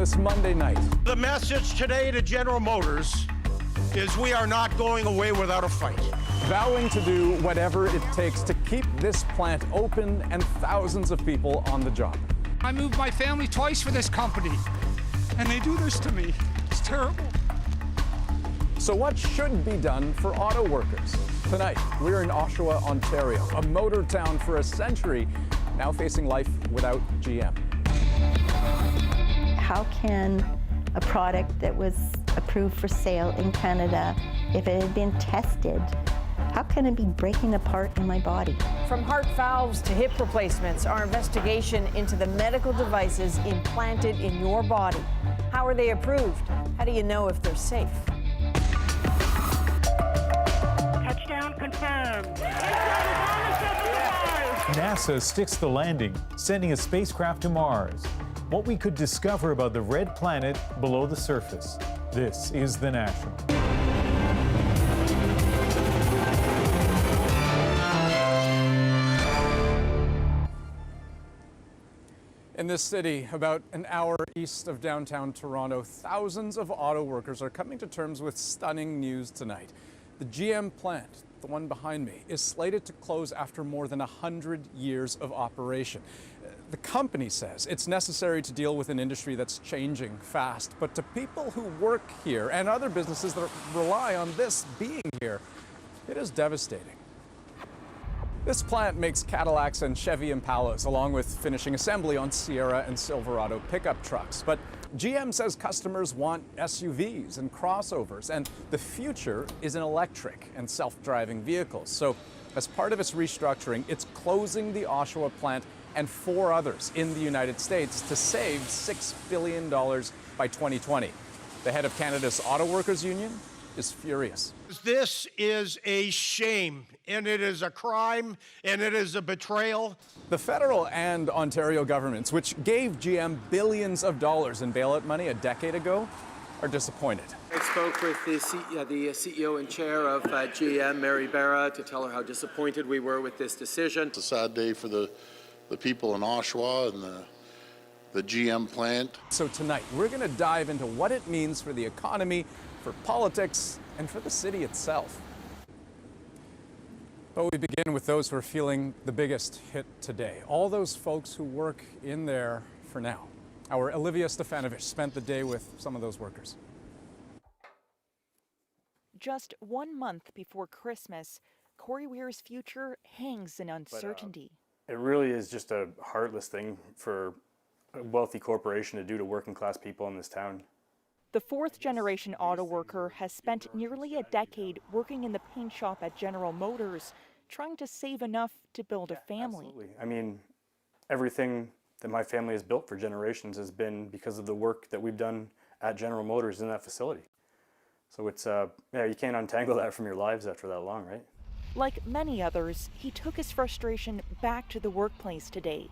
this Monday night. The message today to General Motors is we are not going away without a fight. Vowing to do whatever it takes to keep this plant open and thousands of people on the job. I moved my family twice for this company, and they do this to me. It's terrible. So what should be done for auto workers? Tonight, we're in Oshawa, Ontario, a motor town for a century, now facing life without GM. How can a product that was approved for sale in Canada, if it had been tested, how can it be breaking apart in my body? From heart valves to hip replacements, our investigation into the medical devices implanted in your body. How are they approved? How do you know if they're safe? Touchdown confirmed. NASA sticks the landing, sending a spacecraft to Mars. What we could discover about the red planet below the surface. This is The National. In this city, about an hour east of downtown Toronto, thousands of auto workers are coming to terms with stunning news tonight. The GM plant, the one behind me, is slated to close after more than 100 years of operation. The company says it's necessary to deal with an industry that's changing fast, but to people who work here and other businesses that rely on this being here, it is devastating. This plant makes Cadillacs and Chevy Impalas, along with finishing assembly on Sierra and Silverado pickup trucks. But GM says customers want SUVs and crossovers, and the future is in electric and self-driving vehicles. So as part of its restructuring, it's closing the Oshawa plant and 4 others in the United States to save $6 billion by 2020. The head of Canada's Auto Workers Union is furious. This is a shame, and it is a crime, and it is a betrayal. The federal and Ontario governments, which gave GM billions of dollars in bailout money a decade ago, are disappointed. I spoke with the CEO and chair of GM, Mary Barra, to tell her how disappointed we were with this decision. It's a sad day for the people in Oshawa and the GM plant. So tonight, we're going to dive into what it means for the economy, for politics, and for the city itself. But we begin with those who are feeling the biggest hit today. All those folks who work in there for now. Our Olivia Stefanovic spent the day with some of those workers. Just 1 month before Christmas, Corey Weir's future hangs in uncertainty. It really is just a heartless thing for a wealthy corporation to do to working class people in this town. The 4th-generation auto worker has spent nearly a decade working in the paint shop at General Motors, trying to save enough to build a family. Absolutely. I mean, everything that my family has built for generations has been because of the work that we've done at General Motors in that facility. So it's, yeah, you can't untangle that from your lives after that long, right? Like many others, he took his frustration back to the workplace today.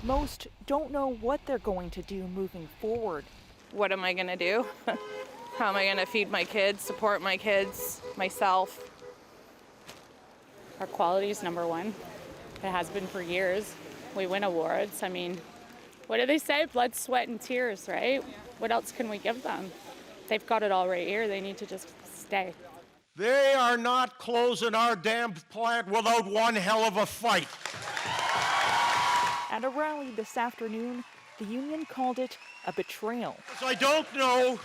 Most don't know what they're going to do moving forward. What am I going to do? How am I going to feed my kids, support my kids, myself? Our quality is #1. It has been for years. We win awards. I mean, what do they say? Blood, sweat, and tears, right? What else can we give them? They've got it all right here. They need to just stay. They are not closing our damn plant without one hell of a fight. At a rally this afternoon, the union called it a betrayal. I don't know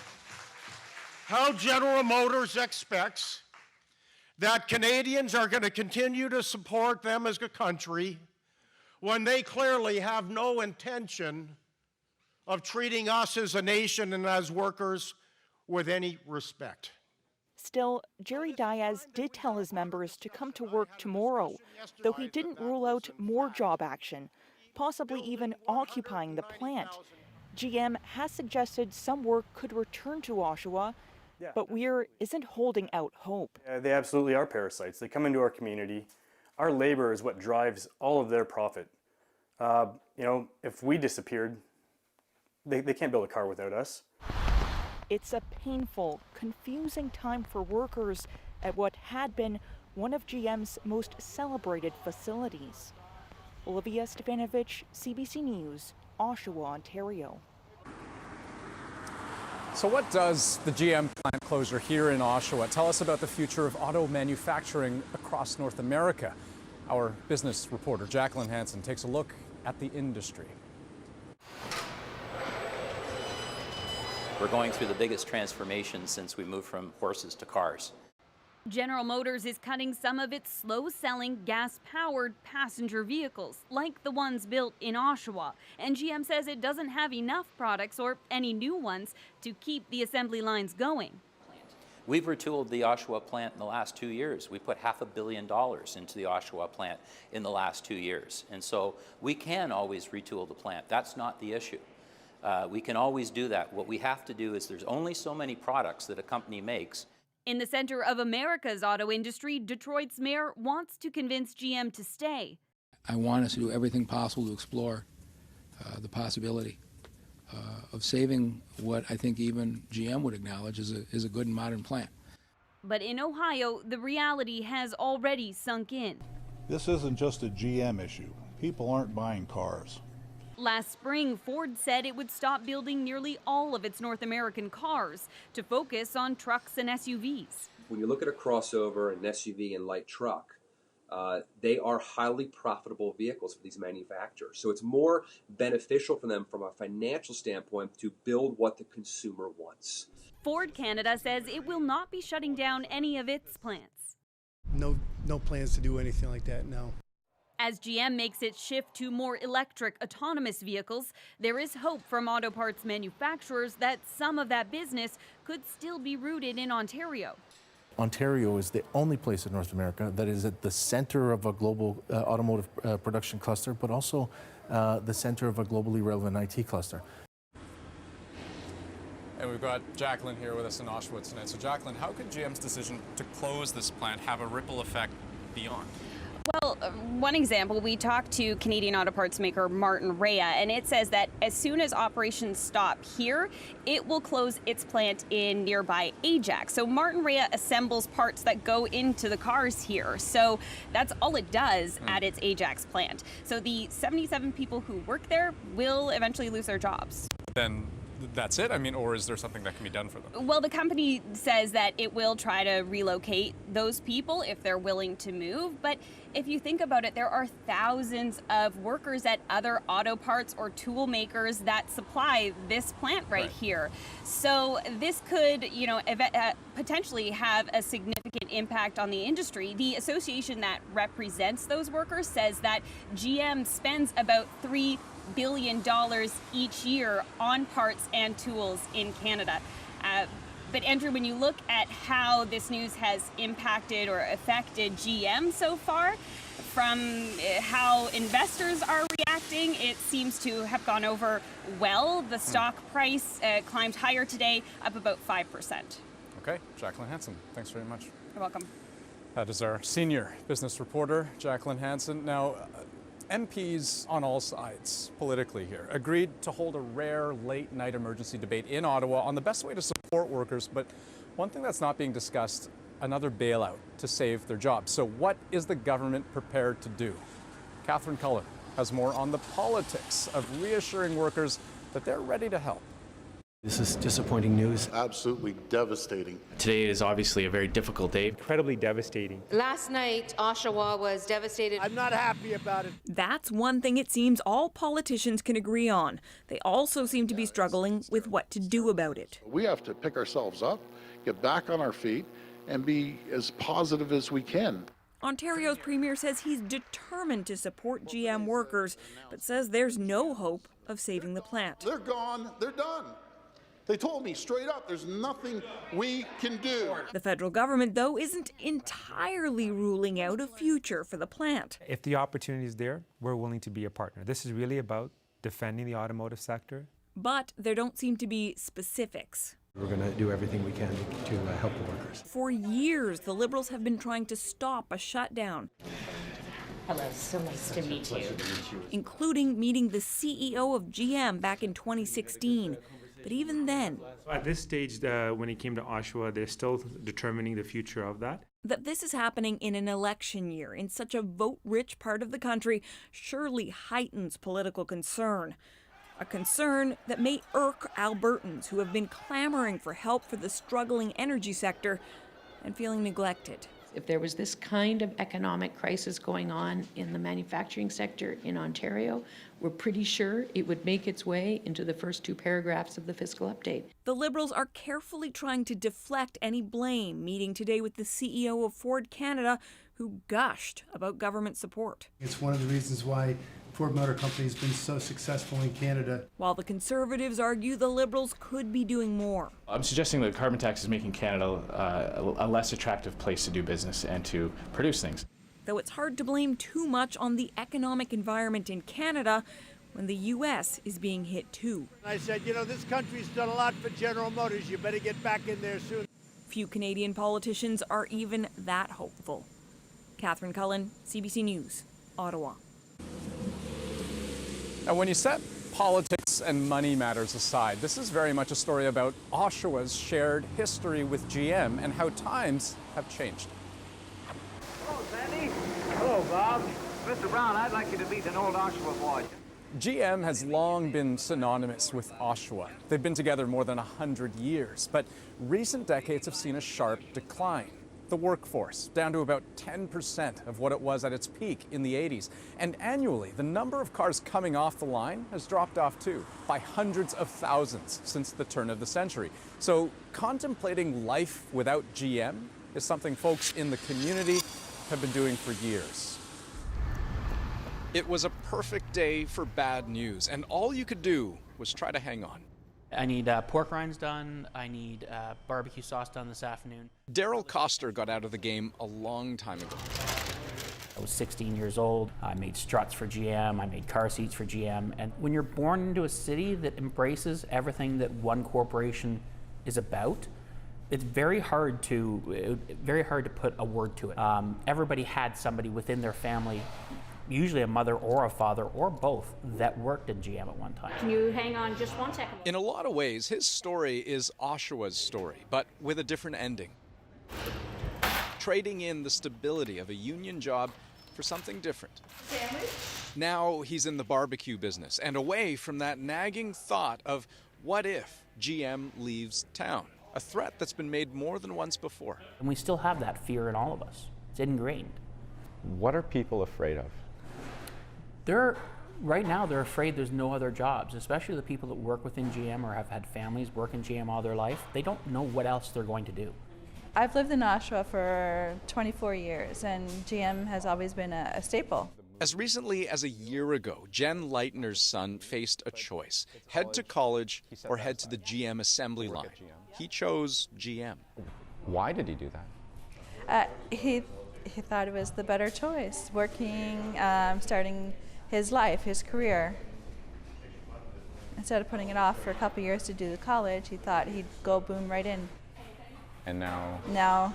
how General Motors expects that Canadians are going to continue to support them as a country when they clearly have no intention of treating us as a nation and as workers with any respect. Still, Jerry Diaz did tell his members to come to work tomorrow, though he didn't rule out more job action, possibly even occupying the plant. GM has suggested some work could return to Oshawa, but Weir isn't holding out hope. They absolutely are parasites. They come into our community. Our labor is what drives all of their profit. You know, if we disappeared, they can't build a car without us. It's a painful, confusing time for workers at what had been one of GM's most celebrated facilities. Olivia Stefanovic, CBC News, Oshawa, Ontario. So what does the GM plant closure here in Oshawa tell us about the future of auto manufacturing across North America? Our business reporter, Jacqueline Hansen, takes a look at the industry. We're going through the biggest transformation since we moved from horses to cars. General Motors is cutting some of its slow-selling, gas-powered passenger vehicles, like the ones built in Oshawa. And GM says it doesn't have enough products or any new ones to keep the assembly lines going. We've retooled the Oshawa plant in the last 2 years. We put $500 million into the Oshawa plant in the last 2 years. And so we can always retool the plant. That's not the issue. We can always do that. What we have to do is there's only so many products that a company makes. In the center of America's auto industry, Detroit's mayor wants to convince GM to stay. I want us to do everything possible to explore the possibility of saving what I think even GM would acknowledge is a good and modern plant. But in Ohio, the reality has already sunk in. This isn't just a GM issue. People aren't buying cars. Last spring, Ford said it would stop building nearly all of its North American cars to focus on trucks and SUVs. When you look at a crossover, an SUV, and light truck, they are highly profitable vehicles for these manufacturers. So it's more beneficial for them from a financial standpoint to build what the consumer wants. Ford Canada says it will not be shutting down any of its plants. No plans to do anything like that, no. As GM makes its shift to more electric, autonomous vehicles, there is hope from auto parts manufacturers that some of that business could still be rooted in Ontario. Ontario is the only place in North America that is at the center of a global automotive production cluster, but also the center of a globally relevant IT cluster. And we've got Jacqueline here with us in Oshawa tonight. So Jacqueline, how could GM's decision to close this plant have a ripple effect beyond? Well, one example, we talked to Canadian auto parts maker Martin Rea, and it says that as soon as operations stop here, it will close its plant in nearby Ajax. So Martin Rea assembles parts that go into the cars here. So that's all it does at its Ajax plant. So the 77 people who work there will eventually lose their jobs. Then that's it? I mean, or is there something that can be done for them? Well, the company says that it will try to relocate those people if they're willing to move. But if you think about it, there are thousands of workers at other auto parts or tool makers that supply this plant right here. So this could, potentially have a significant impact on the industry. The association that represents those workers says that GM spends about $3 billion each year on parts and tools in Canada. But Andrew, when you look at how this news has impacted or affected GM so far, from how investors are reacting, it seems to have gone over well. The stock price climbed higher today, up about 5%. Okay, Jacqueline Hansen, thanks very much. You're welcome. That is our senior business reporter, Jacqueline Hansen. Now, MPs on all sides politically here agreed to hold a rare late-night emergency debate in Ottawa on the best way to support workers, but one thing that's not being discussed, another bailout to save their jobs. So what is the government prepared to do? Catherine Cullen has more on the politics of reassuring workers that they're ready to help. This is disappointing news. Absolutely devastating. Today is obviously a very difficult day. Incredibly devastating. Last night, Oshawa was devastated. I'm not happy about it. That's one thing it seems all politicians can agree on. They also seem to be struggling with what to do about it. We have to pick ourselves up, get back on our feet, and be as positive as we can. Ontario's premier says he's determined to support GM workers, but says there's no hope of saving the plant. They're gone. They're done. They told me straight up, there's nothing we can do. The federal government, though, isn't entirely ruling out a future for the plant. If the opportunity is there, we're willing to be a partner. This is really about defending the automotive sector. But there don't seem to be specifics. We're going to do everything we can to help the workers. For years, the Liberals have been trying to stop a shutdown. Hello, so nice to meet you. Including meeting the CEO of GM back in 2016. But even then, at this stage, when it came to Oshawa, they're still determining the future of that. That this is happening in an election year in such a vote-rich part of the country surely heightens political concern. a concern that may irk Albertans who have been clamoring for help for the struggling energy sector and feeling neglected. If there was this kind of economic crisis going on in the manufacturing sector in Ontario, we're pretty sure it would make its way into the first 2 paragraphs of the fiscal update. The Liberals are carefully trying to deflect any blame, meeting today with the CEO of Ford Canada, who gushed about government support. It's one of the reasons why Ford Motor Company has been so successful in Canada. While the Conservatives argue the Liberals could be doing more. I'm suggesting that carbon tax is making Canada a less attractive place to do business and to produce things. Though it's hard to blame too much on the economic environment in Canada when the U.S. is being hit too. I said, you know, this country's done a lot for General Motors. You better get back in there soon. Few Canadian politicians are even that hopeful. Catherine Cullen, CBC News, Ottawa. Now, when you set politics and money matters aside, this is very much a story about Oshawa's shared history with GM and how times have changed. Hello, Sandy. Hello, Bob. Mr. Brown, I'd like you to meet an old Oshawa boy. GM has long been synonymous with Oshawa. They've been together more than 100 years, but recent decades have seen a sharp decline. The workforce down to about 10% of what it was at its peak in the 80s. And annually, the number of cars coming off the line has dropped off too, by hundreds of thousands since the turn of the century. So contemplating life without GM is something folks in the community have been doing for years. It was a perfect day for bad news, and all you could do was try to hang on. I need pork rinds done. I need barbecue sauce done this afternoon. Daryl Coster got out of the game a long time ago. I was 16 years old. I made struts for GM. I made car seats for GM. And when you're born into a city that embraces everything that one corporation is about, it's very hard to put a word to it. Everybody had somebody within their family, usually a mother or a father or both, that worked in GM at one time. Can you hang on just 1 second? In a lot of ways, his story is Oshawa's story, but with a different ending. Trading in the stability of a union job for something different. Sandwich? Now he's in the barbecue business and away from that nagging thought of what if GM leaves town? A threat that's been made more than once before. And we still have that fear in all of us. It's ingrained. What are people afraid of? Right now, they're afraid there's no other jobs, especially the people that work within GM or have had families work in GM all their life. They don't know what else they're going to do. I've lived in Oshawa for 24 years, and GM has always been a staple. As recently as a year ago, Jen Leitner's son faced a choice: head to college or head to the GM assembly line. He chose GM. Why did he do that? He thought it was the better choice, working, starting his life, his career. Instead of putting it off for a couple years to do the college, he thought he'd go boom right in. And now? Now.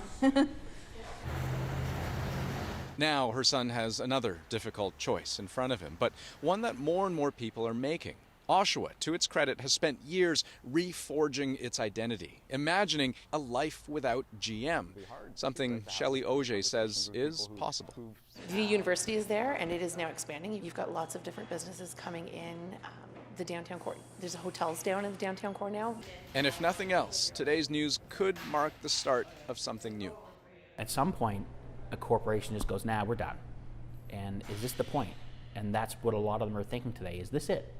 Now her son has another difficult choice in front of him, but one that more and more people are making. Oshawa, to its credit, has spent years reforging its identity, imagining a life without GM, something Shelley Auger says is possible. The university is there, and it is now expanding. You've got lots of different businesses coming in the downtown core. There's hotels down in the downtown core now. And if nothing else, today's news could mark the start of something new. At some point, a corporation just goes, nah, we're done. And is this the point? And that's what a lot of them are thinking today. Is this it?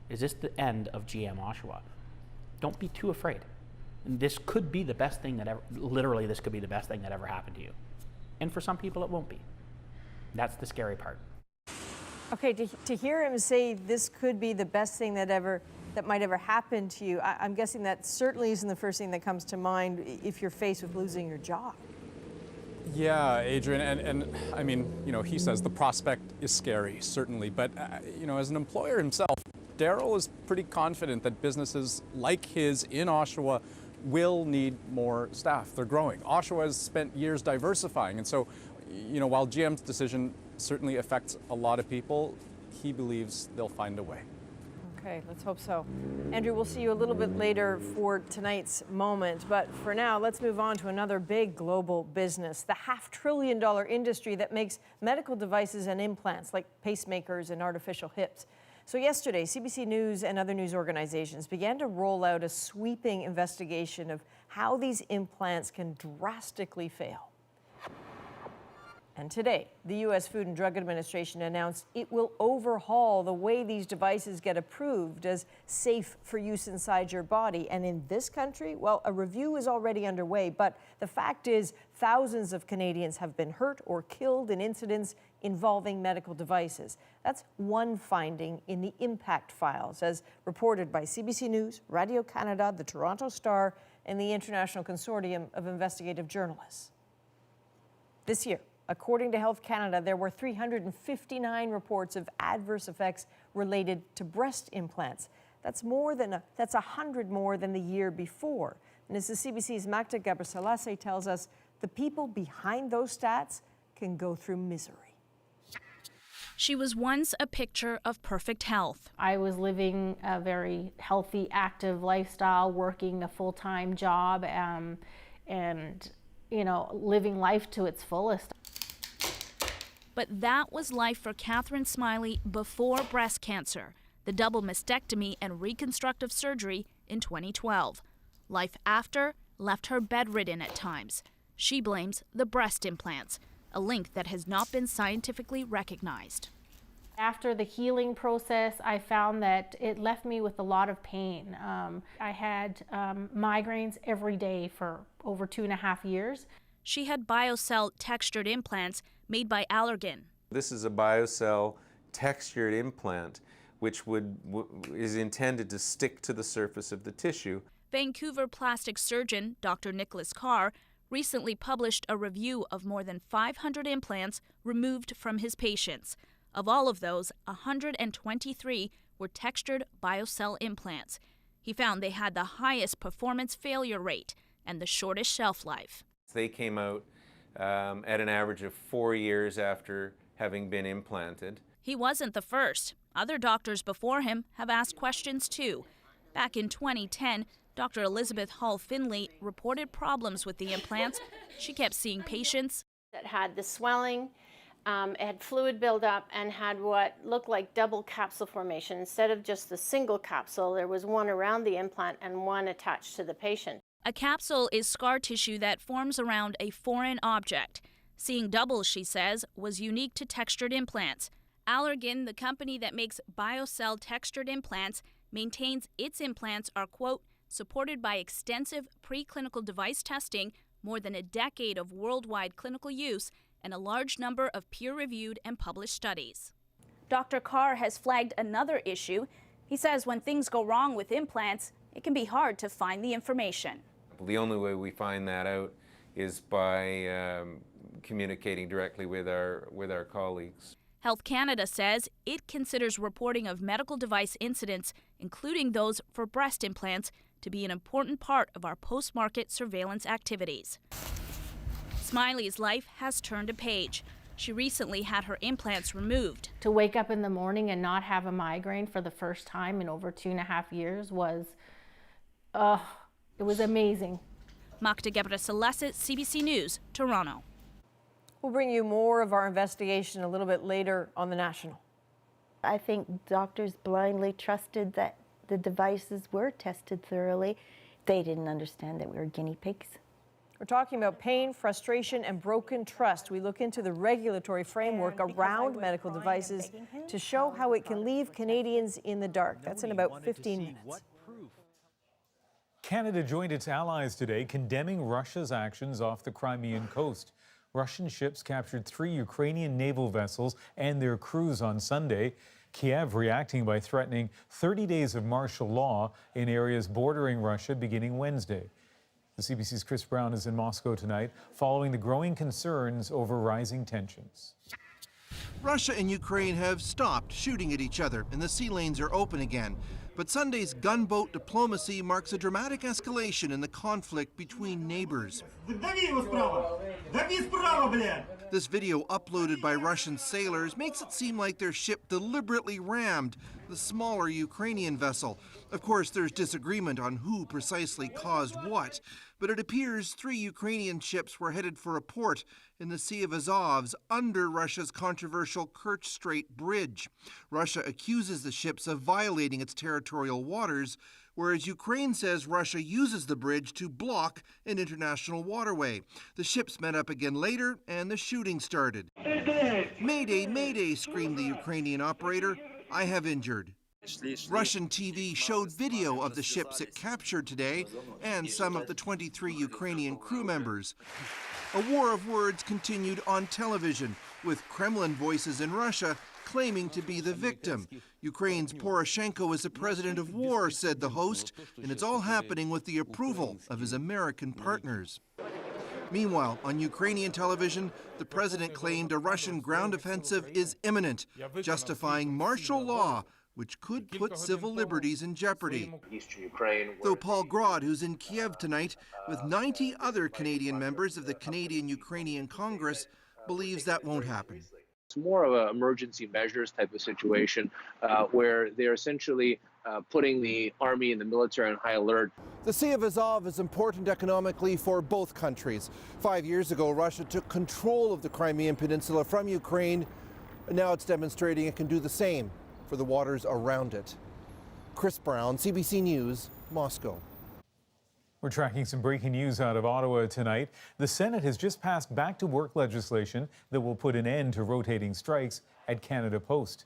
Is this the end of GM Oshawa? Don't be too afraid. And this could be the best thing that ever, literally this could be the best thing that ever happened to you. And for some people it won't be. That's the scary part. Okay, to hear him say this could be the best thing that might ever happen to you, I'm guessing that certainly isn't the first thing that comes to mind if you're faced with losing your job. Yeah, Adrian, and I mean, you know, he says the prospect is scary, certainly, but, you know, as an employer himself, Daryl is pretty confident that businesses like his in Oshawa will need more staff. They're growing. Oshawa has spent years diversifying, and so, you know, while GM's decision certainly affects a lot of people, he believes they'll find a way. Okay, let's hope so. Andrew, we'll see you a little bit later for tonight's moment, but for now, let's move on to another big global business, the $500 billion industry that makes medical devices and implants like pacemakers and artificial hips. So yesterday, CBC News and other news organizations began to roll out a sweeping investigation of how these implants can drastically fail. And today, the U.S. Food and Drug Administration announced it will overhaul the way these devices get approved as safe for use inside your body. And in this country, well, a review is already underway. But the fact is, thousands of Canadians have been hurt or killed in incidents involving medical devices. That's one finding in the impact files, as reported by CBC News, Radio-Canada, the Toronto Star, and the International Consortium of Investigative Journalists. This year, according to Health Canada, there were 359 reports of adverse effects related to breast implants. That's 100 more than the year before. And as the CBC's Magda Gabrisalassi tells us, the people behind those stats can go through misery. She was once a picture of perfect health. I was living a very healthy, active lifestyle, working a full-time job, and living life to its fullest. But that was life for Catherine Smiley before breast cancer, the double mastectomy and reconstructive surgery in 2012. Life after left her bedridden at times. She blames the breast implants, a link that has not been scientifically recognized. After the healing process, I found that it left me with a lot of pain. I had migraines every day for over 2.5 years. She had BioCell textured implants made by Allergan. This is a BioCell textured implant which is intended to stick to the surface of the tissue. Vancouver plastic surgeon Dr. Nicholas Carr recently published a review of more than 500 implants removed from his patients. Of all of those, 123 were textured BioCell implants. He found they had the highest performance failure rate and the shortest shelf life. They came out at an average of 4 years after having been implanted. He wasn't the first. Other doctors before him have asked questions too. Back in 2010, Dr. Elizabeth Hall Finley reported problems with the implants. She kept seeing patients that had the swelling, had fluid buildup, and had what looked like double capsule formation. Instead of just the single capsule, there was one around the implant and one attached to the patient. A capsule is scar tissue that forms around a foreign object. Seeing doubles, she says, was unique to textured implants. Allergan, the company that makes BioCell textured implants, maintains its implants are, quote, supported by extensive preclinical device testing, more than a decade of worldwide clinical use, and a large number of peer-reviewed and published studies. Dr. Carr has flagged another issue. He says when things go wrong with implants, it can be hard to find the information. The only way we find that out is by communicating directly with our colleagues. Health Canada says it considers reporting of medical device incidents, including those for breast implants, to be an important part of our post-market surveillance activities. Smiley's life has turned a page. She recently had her implants removed. To wake up in the morning and not have a migraine for the first time in over 2.5 years was, it was amazing. Magda Gabrisalassi, CBC News, Toronto. We'll bring you more of our investigation a little bit later on The National. I think doctors blindly trusted that the devices were tested thoroughly. They didn't understand that we were guinea pigs. We're talking about pain, frustration, and broken trust. We look into the regulatory framework around medical devices to show how it can leave Canadians in the dark. That's in about 15 minutes. Canada joined its allies today condemning Russia's actions off the Crimean coast. Russian ships captured 3 Ukrainian naval vessels and their crews on Sunday. Kiev reacting by threatening 30 days of martial law in areas bordering Russia beginning Wednesday. The CBC's Chris Brown is in Moscow tonight following the growing concerns over rising tensions. Russia and Ukraine have stopped shooting at each other and the sea lanes are open again. But Sunday's gunboat diplomacy marks a dramatic escalation in the conflict between neighbors. This video uploaded by Russian sailors makes it seem like their ship deliberately rammed the smaller Ukrainian vessel. Of course, there's disagreement on who precisely caused what, but it appears 3 Ukrainian ships were headed for a port in the Sea of Azov under Russia's controversial Kerch Strait Bridge. Russia accuses the ships of violating its territorial waters, whereas Ukraine says Russia uses the bridge to block an international waterway. The ships met up again later, and the shooting started. "Mayday, mayday," screamed the Ukrainian operator. "I have injured." Russian TV showed video of the ships it captured today and some of the 23 Ukrainian crew members. A war of words continued on television, with Kremlin voices in Russia claiming to be the victim. Ukraine's Poroshenko is the president of war, said the host, and it's all happening with the approval of his American partners. Meanwhile, on Ukrainian television, the president claimed a Russian ground offensive is imminent, justifying martial law, which could put civil liberties in jeopardy. Eastern Ukraine. Though Paul Grod, who's in Kiev tonight with 90 other Canadian members of the Canadian-Ukrainian Congress, believes that won't happen. It's more of an emergency measures type of situation where they're essentially putting the army and the military on high alert. The Sea of Azov is important economically for both countries. 5 years ago, Russia took control of the Crimean Peninsula from Ukraine, and now it's demonstrating it can do the same for the waters around it. Chris Brown, CBC News, Moscow. We're tracking some breaking news out of Ottawa tonight. The Senate has just passed back-to-work legislation that will put an end to rotating strikes at Canada Post.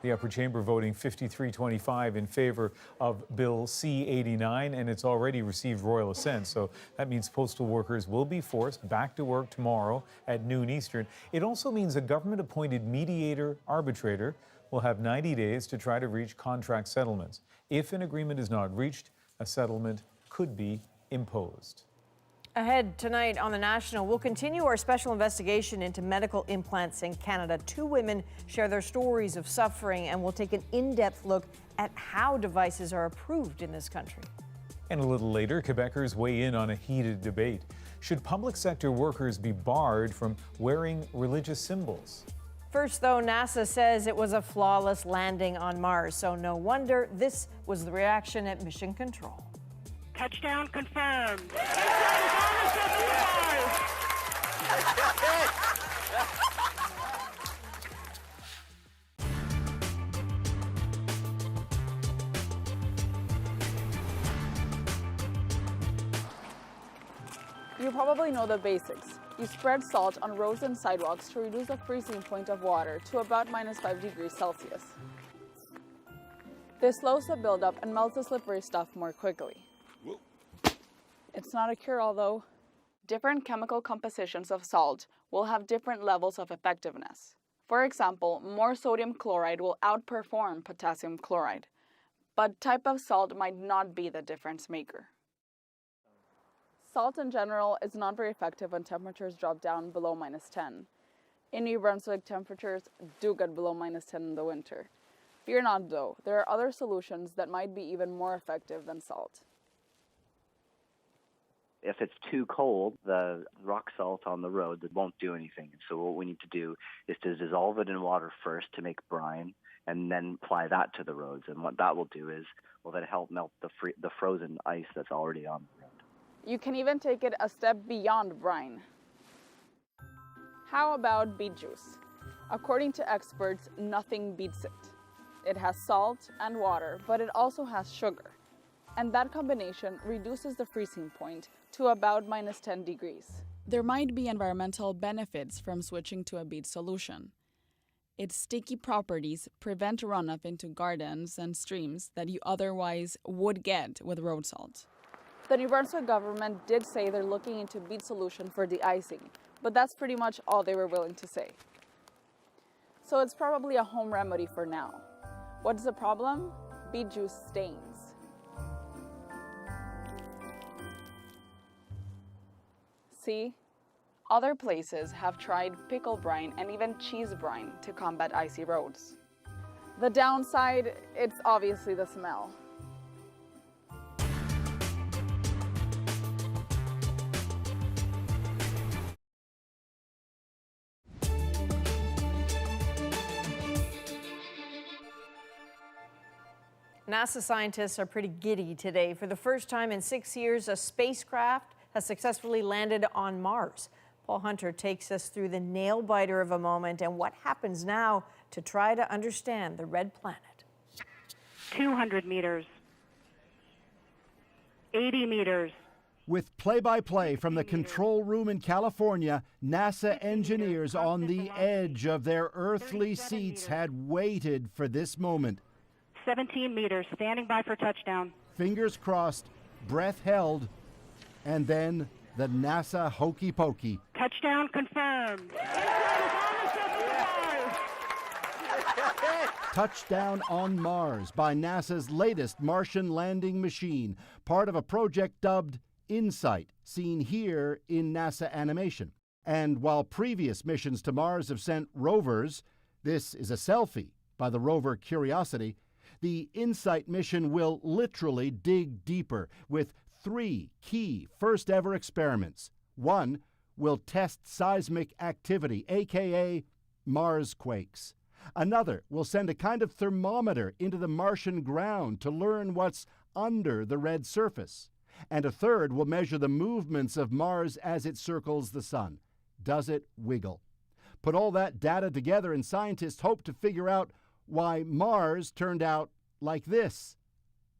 The upper chamber voting 53-25 in favor of Bill C-89, and it's already received royal assent. So that means postal workers will be forced back to work tomorrow at noon Eastern. It also means a government-appointed mediator arbitrator will have 90 days to try to reach contract settlements. If an agreement is not reached, a settlement could be imposed. Ahead tonight on The National, we'll continue our special investigation into medical implants in Canada. 2 women share their stories of suffering, and we'll take an in-depth look at how devices are approved in this country. And a little later, Quebecers weigh in on a heated debate. Should public sector workers be barred from wearing religious symbols? First, though, NASA says it was a flawless landing on Mars, so no wonder this was the reaction at Mission Control. Touchdown confirmed. You probably know the basics. You spread salt on roads and sidewalks to reduce the freezing point of water to about -5 degrees Celsius. This slows the buildup and melts the slippery stuff more quickly. It's not a cure-all, though. Different chemical compositions of salt will have different levels of effectiveness. For example, more sodium chloride will outperform potassium chloride, but type of salt might not be the difference maker. Salt in general is not very effective when temperatures drop down below -10. In New Brunswick, temperatures do get below -10 in the winter. Fear not, though. There are other solutions that might be even more effective than salt. If it's too cold, the rock salt on the road that won't do anything. So what we need to do is to dissolve it in water first to make brine, and then apply that to the roads. And what that will do is, well, then help melt the frozen ice that's already on the road. You can even take it a step beyond brine. How about beet juice? According to experts, nothing beats it. It has salt and water, but it also has sugar. And that combination reduces the freezing point to about -10 degrees. There might be environmental benefits from switching to a beet solution. Its sticky properties prevent runoff into gardens and streams that you otherwise would get with road salt. The New Brunswick government did say they're looking into beet solution for de-icing, but that's pretty much all they were willing to say. So it's probably a home remedy for now. What's the problem? Beet juice stains. See? Other places have tried pickle brine and even cheese brine to combat icy roads. The downside, it's obviously the smell. NASA scientists are pretty giddy today. For the first time in 6 years, a spacecraft has successfully landed on Mars. Paul Hunter takes us through the nail-biter of a moment and what happens now to try to understand the red planet. 200 meters. 80 meters. With play-by-play from the control room in California, NASA engineers on the edge of their earthly seats had waited for this moment. 17 meters, standing by for touchdown. Fingers crossed, breath held, and then the NASA hokey pokey. Touchdown confirmed. Touchdown on Mars by NASA's latest Martian landing machine, part of a project dubbed InSight, seen here in NASA animation. And while previous missions to Mars have sent rovers, this is a selfie by the rover Curiosity, the InSight mission will literally dig deeper with 3 key first-ever experiments. One will test seismic activity, aka Mars quakes. Another will send a kind of thermometer into the Martian ground to learn what's under the red surface. And a third will measure the movements of Mars as it circles the sun. Does it wiggle? Put all that data together and scientists hope to figure out why Mars turned out like this,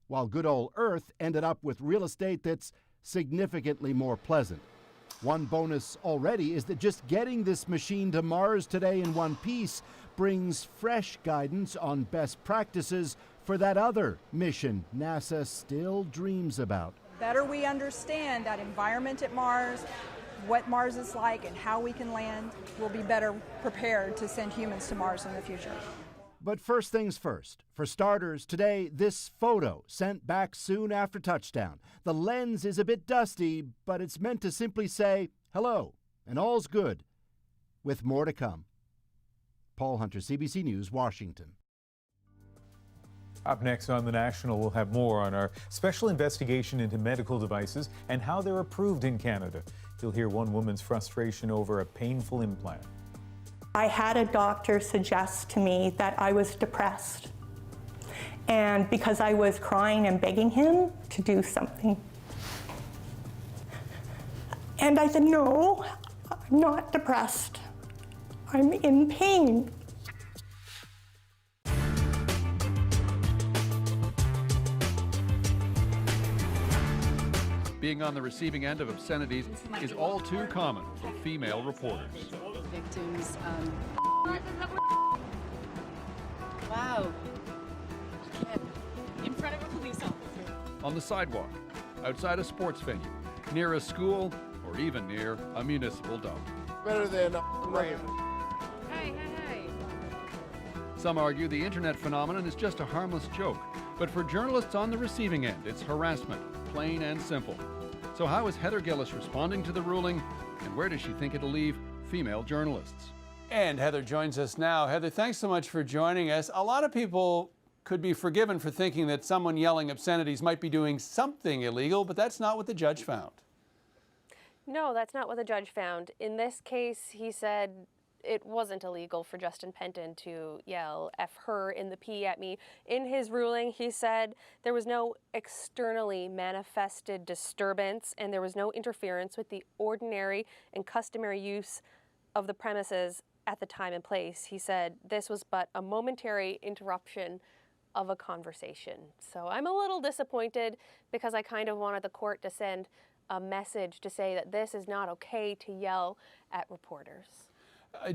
while good old Earth ended up with real estate that's significantly more pleasant. One bonus already is that just getting this machine to Mars today in one piece brings fresh guidance on best practices for that other mission NASA still dreams about. Better we understand that environment at Mars, what Mars is like, and how we can land, we'll be better prepared to send humans to Mars in the future. But first things first. For starters, today, this photo sent back soon after touchdown. The lens is a bit dusty, but it's meant to simply say, hello, and all's good, with more to come. Paul Hunter, CBC News, Washington. Up next on The National, we'll have more on our special investigation into medical devices and how they're approved in Canada. You'll hear one woman's frustration over a painful implant. I had a doctor suggest to me that I was depressed. And because I was crying and begging him to do something. And I said, no, I'm not depressed. I'm in pain. Being on the receiving end of obscenities is all too common for female reporters. Victims, wow. In front of a police officer. On the sidewalk, outside a sports venue, near a school, or even near a municipal dump. Better than Hey. Some argue the internet phenomenon is just a harmless joke, but for journalists on the receiving end, it's harassment, plain and simple. So how is Heather Gillis responding to the ruling, and where does she think it'll leave female journalists? And Heather joins us now. Heather, thanks so much for joining us. A lot of people could be forgiven for thinking that someone yelling obscenities might be doing something illegal, but that's not what the judge found. No, that's not what the judge found. In this case, he said it wasn't illegal for Justin Penton to yell F her in the P at me. In his ruling, he said there was no externally manifested disturbance and there was no interference with the ordinary and customary use of the premises at the time and place. He said this was but a momentary interruption of a conversation. So I'm a little disappointed because I kind of wanted the court to send a message to say that this is not okay to yell at reporters.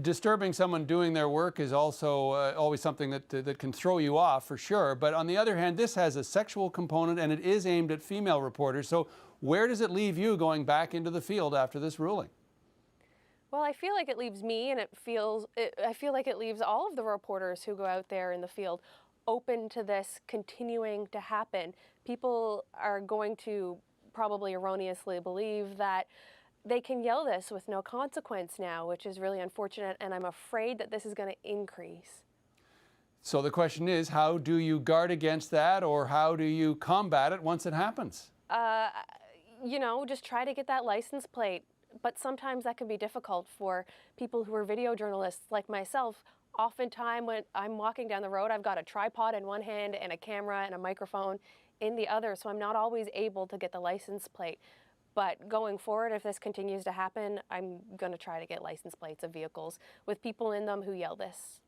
Disturbing someone doing their work is also always something that can throw you off, for sure. But on the other hand, this has a sexual component and it is aimed at female reporters. So where does it leave you going back into the field after this ruling? Well, I feel like it leaves me, and I feel like it leaves all of the reporters who go out there in the field open to this continuing to happen. People are going to probably erroneously believe that they can yell this with no consequence now, which is really unfortunate, and I'm afraid that this is going to increase. So the question is, how do you guard against that, or how do you combat it once it happens? You know, just try to get that license plate but sometimes that can be difficult for people who are video journalists like myself. Oftentimes when I'm walking down the road, I've got a tripod in one hand and a camera and a microphone in the other, so I'm not always able to get the license plate. But going forward, if this continues to happen, I'm going to try to get license plates of vehicles with people in them who yell this.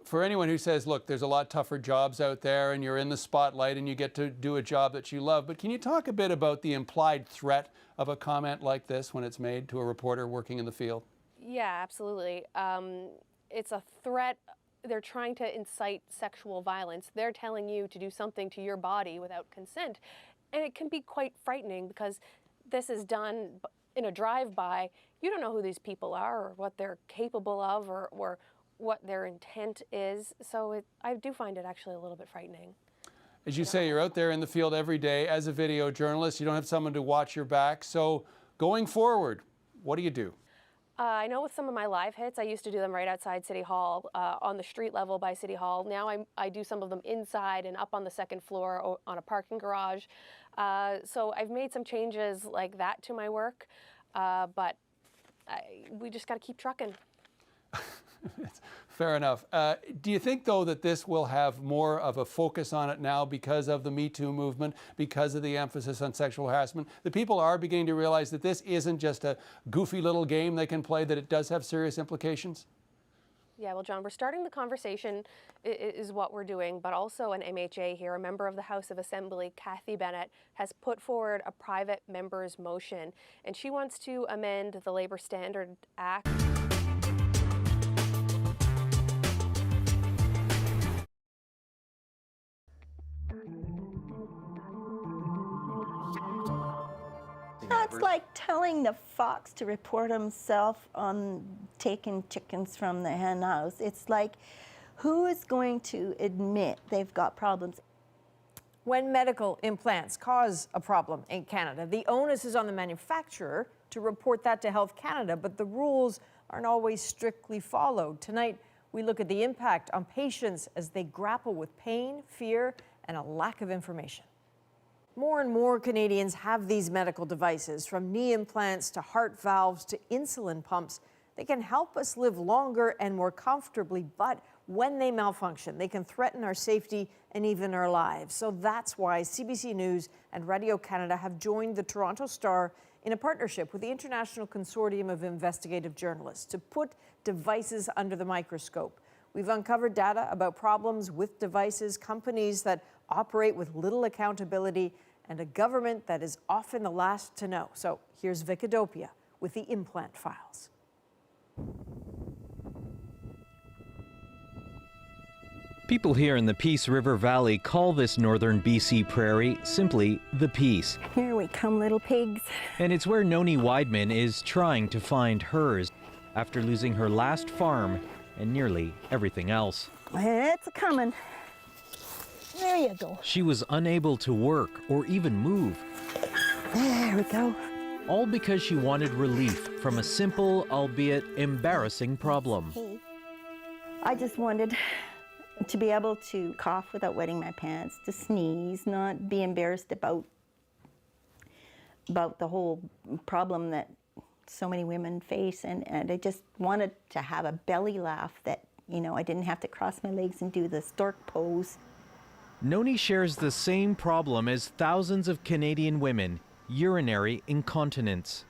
For anyone who says, look, there's a lot tougher jobs out there and you're in the spotlight and you get to do a job that you love, but can you talk a bit about the implied threat of a comment like this when it's made to a reporter working in the field? Yeah, absolutely. It's a threat. They're trying to incite sexual violence. They're telling you to do something to your body without consent. And it can be quite frightening because this is done in a drive-by. You don't know who these people are or what they're capable of or what their intent is. So I do find it actually a little bit frightening. As you say, you're out there in the field every day as a video journalist. You don't have someone to watch your back. So going forward, what do you do? I know with some of my live hits, I used to do them right outside City Hall, on the street level by City Hall. Now I do some of them inside and up on the second floor on a parking garage. So I've made some changes like that to my work, but we just got to keep trucking. Fair enough. Do you think, though, that this will have more of a focus on it now because of the Me Too movement, because of the emphasis on sexual harassment? The people are beginning to realize that this isn't just a goofy little game they can play, that it does have serious implications? Yeah, well, John, we're starting the conversation is what we're doing, but also an MHA here, a member of the House of Assembly, Kathy Bennett, has put forward a private member's motion, and she wants to amend the Labor Standard Act. It's like telling the fox to report himself on taking chickens from the hen house. It's like, who is going to admit they've got problems? When medical implants cause a problem in Canada, the onus is on the manufacturer to report that to Health Canada, but the rules aren't always strictly followed. Tonight, we look at the impact on patients as they grapple with pain, fear, and a lack of information. More and more Canadians have these medical devices, from knee implants to heart valves to insulin pumps. They can help us live longer and more comfortably, but when they malfunction, they can threaten our safety and even our lives. So that's why CBC News and Radio-Canada have joined the Toronto Star in a partnership with the International Consortium of Investigative Journalists to put devices under the microscope. We've uncovered data about problems with devices, companies that operate with little accountability, and a government that is often the last to know. So here's Vicadopia with the implant files. People here in the Peace River Valley call this northern BC prairie simply the Peace. Here we come, little pigs. And it's where Noni Weidman is trying to find hers after losing her last farm and nearly everything else. It's coming. There you go. She was unable to work or even move. There we go. All because she wanted relief from a simple, albeit embarrassing problem. Hey. I just wanted to be able to cough without wetting my pants, to sneeze, not be embarrassed about the whole problem that so many women face, and I just wanted to have a belly laugh that, you know, I didn't have to cross my legs and do the stork pose. Noni shares the same problem as thousands of Canadian women, urinary incontinence.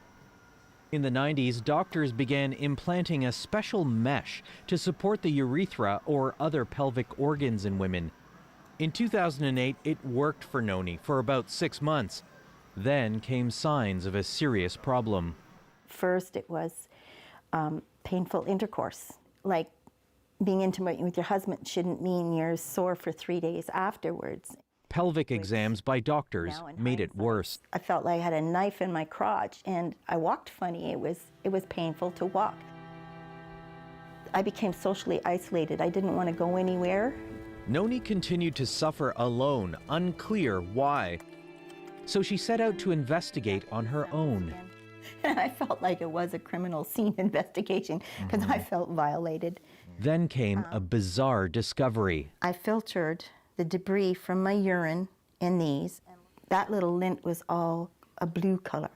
In the 90s, doctors began implanting a special mesh to support the urethra or other pelvic organs in women. In 2008, it worked for Noni for about 6 months. Then came signs of a serious problem. First, it was painful intercourse. Like, being intimate with your husband shouldn't mean you're sore for 3 days afterwards. Pelvic exams by doctors made it worse. I felt like I had a knife in my crotch, and I walked funny. It was painful to walk. I became socially isolated. I didn't want to go anywhere. Noni continued to suffer alone, unclear why. So she set out to investigate on her own. And I felt like it was a criminal scene investigation because I felt violated. Then came a bizarre discovery. I filtered the debris from my urine in these. That little lint was all a blue color.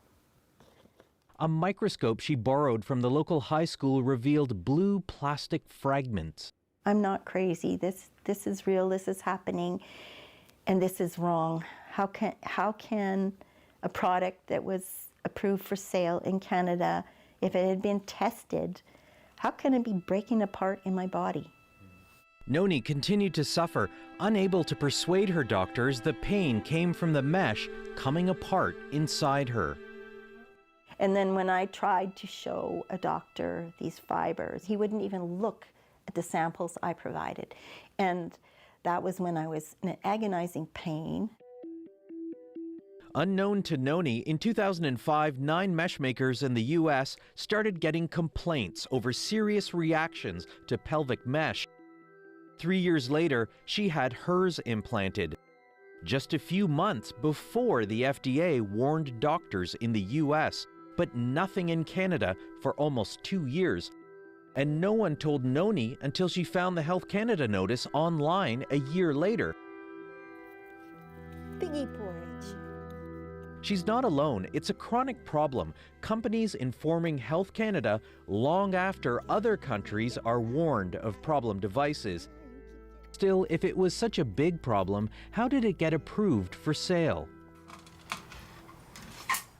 A microscope she borrowed from the local high school revealed blue plastic fragments. I'm not crazy. This is real. This is happening, and this is wrong. How can a product that was approved for sale in Canada, if it had been tested, how can it be breaking apart in my body? Noni continued to suffer, unable to persuade her doctors the pain came from the mesh coming apart inside her. And then when I tried to show a doctor these fibers, he wouldn't even look at the samples I provided. And that was when I was in agonizing pain. Unknown to Noni, in 2005, 9 mesh makers in the U.S. started getting complaints over serious reactions to pelvic mesh. 3 years later, she had hers implanted, just a few months before the FDA warned doctors in the U.S., but nothing in Canada for almost 2 years. And no one told Noni until she found the Health Canada notice online a year later. Piggy porridge. She's not alone. It's a chronic problem. Companies informing Health Canada long after other countries are warned of problem devices. Still, if it was such a big problem, how did it get approved for sale?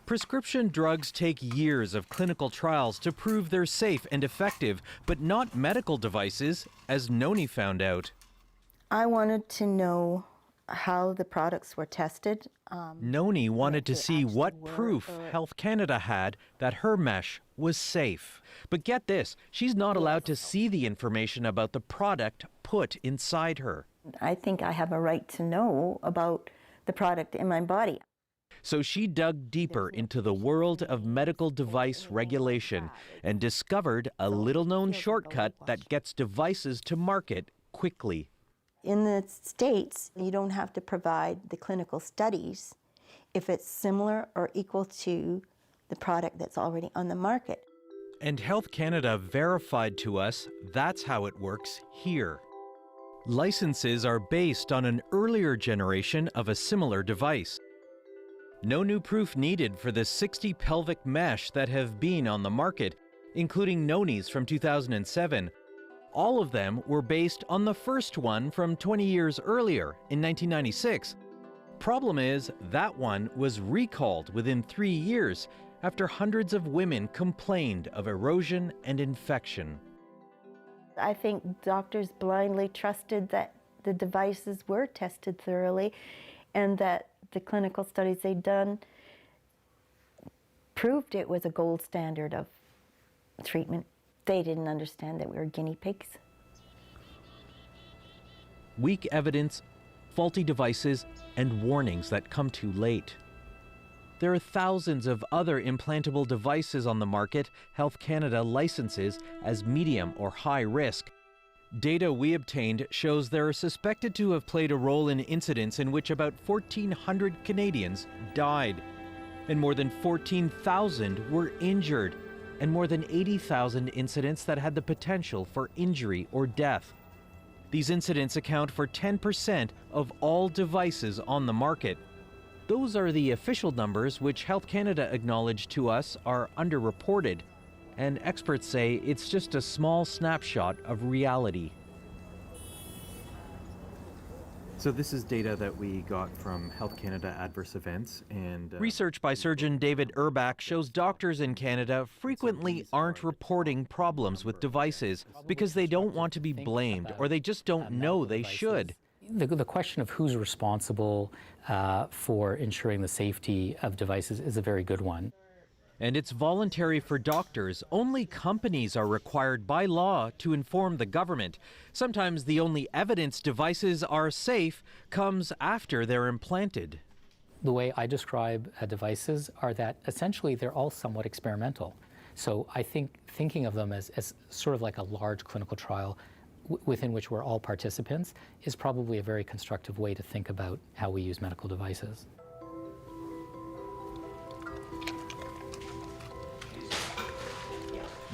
Prescription drugs take years of clinical trials to prove they're safe and effective, but not medical devices, as Noni found out. I wanted to know how the products were tested. Noni wanted to see what proof Health Canada had that her mesh was safe. But get this, she's not allowed to see the information about the product put inside her. I think I have a right to know about the product in my body. So she dug deeper into the world of medical device regulation and discovered a little-known shortcut that gets devices to market quickly. In the States, you don't have to provide the clinical studies if it's similar or equal to the product that's already on the market. And Health Canada verified to us that's how it works here. Licenses are based on an earlier generation of a similar device. No new proof needed for the 60 pelvic mesh that have been on the market, including Noni's from 2007. All of them were based on the first one from 20 years earlier, in 1996. Problem is, that one was recalled within 3 years after hundreds of women complained of erosion and infection. I think doctors blindly trusted that the devices were tested thoroughly and that the clinical studies they'd done proved it was a gold standard of treatment. They didn't understand that we were guinea pigs. Weak evidence, faulty devices, and warnings that come too late. There are thousands of other implantable devices on the market Health Canada licenses as medium or high risk. Data we obtained shows they are suspected to have played a role in incidents in which about 1,400 Canadians died, and more than 14,000 were injured, and more than 80,000 incidents that had the potential for injury or death. These incidents account for 10% of all devices on the market. Those are the official numbers which Health Canada acknowledged to us are underreported, and experts say it's just a small snapshot of reality. So this is data that we got from Health Canada Adverse Events, and research by surgeon David Urbach shows doctors in Canada frequently aren't reporting problems with devices because they don't want to be blamed or they just don't know they should. The question of who's responsible for ensuring the safety of devices is a very good one. And it's voluntary for doctors. Only companies are required by law to inform the government. Sometimes the only evidence devices are safe comes after they're implanted. The way I describe devices are that essentially they're all somewhat experimental. So I think thinking of them as sort of like a large clinical trial within which we're all participants is probably a very constructive way to think about how we use medical devices.